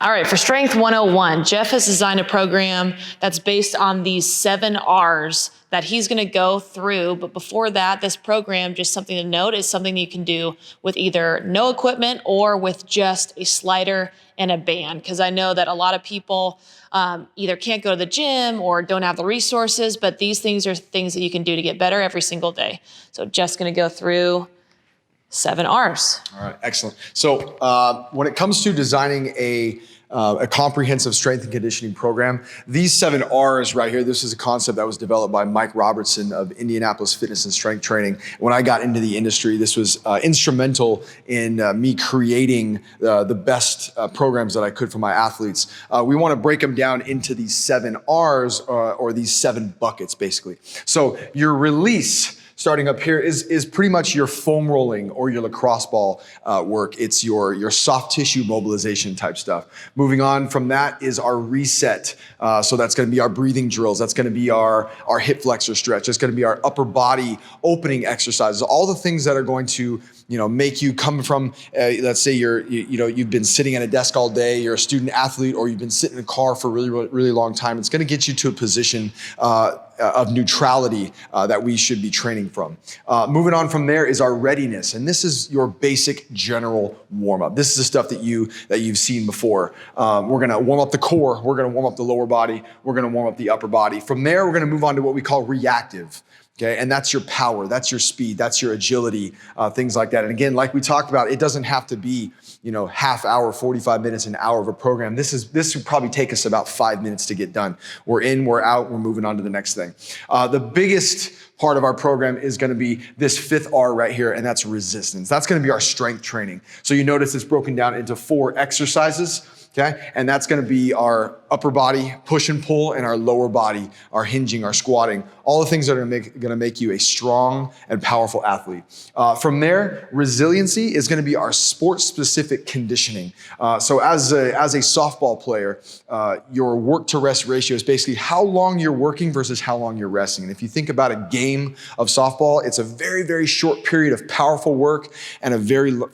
All right, for Strength 101, Jeff has designed a program that's based on these 7 R's that he's going to go through. But before that, this program, just something to note, is something you can do with either no equipment or with just a slider and a band. Because I know that a lot of people either can't go to the gym or don't have the resources, but these things are things that you can do to get better every single day. So Jeff's going to go through 7 R's. All right, excellent. So when it comes to designing a comprehensive strength and conditioning program, these 7 R's right here, this is a concept that was developed by Mike Robertson of Indianapolis Fitness and Strength Training. When I got into the industry, this was instrumental in me creating the best programs that I could for my athletes. We want to break them down into these 7 R's or these 7 buckets, basically. So your release, starting up here, is pretty much your foam rolling or your lacrosse ball work. It's your soft tissue mobilization type stuff. Moving on from that is our reset. So that's going to be our breathing drills. That's going to be our hip flexor stretch. That's going to be our upper body opening exercises. All the things that are going to make you come from, let's say you've been sitting at a desk all day, you're a student athlete, or you've been sitting in a car for a really, really long time. It's going to get you to a position of neutrality that we should be training from. Moving on from there is our readiness. And this is your basic general warm-up. This is the stuff that you've seen before. We're gonna warm up the core, we're gonna warm up the lower body, we're gonna warm up the upper body. From there, we're gonna move on to what we call reactive. Okay, and that's your power, that's your speed, that's your agility, things like that. And again, like we talked about, it doesn't have to be, half hour, 45 minutes, an hour of a program. This would probably take us about 5 minutes to get done. We're in, we're out, we're moving on to the next thing. The biggest part of our program is going to be this 5th R right here, and that's resistance. That's going to be our strength training. So you notice it's broken down into 4 exercises. Okay, and that's going to be our upper body push and pull, and our lower body, our hinging, our squatting, all the things that are going to make you a strong and powerful athlete. From there, resiliency is going to be our sport-specific conditioning. So as a softball player, your work to rest ratio is basically how long you're working versus how long you're resting. And if you think about a game of softball, it's a very, very short period of powerful work and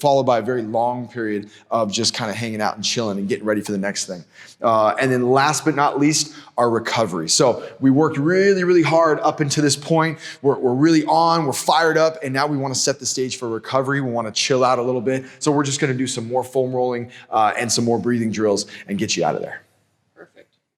followed by a very long period of just kind of hanging out and chilling and getting ready for the next thing. And then last but not least, our recovery. So we worked really, really hard up until this point. We're really on, we're fired up, and now we want to set the stage for recovery. We want to chill out a little bit. So we're just going to do some more foam rolling and some more breathing drills and get you out of there.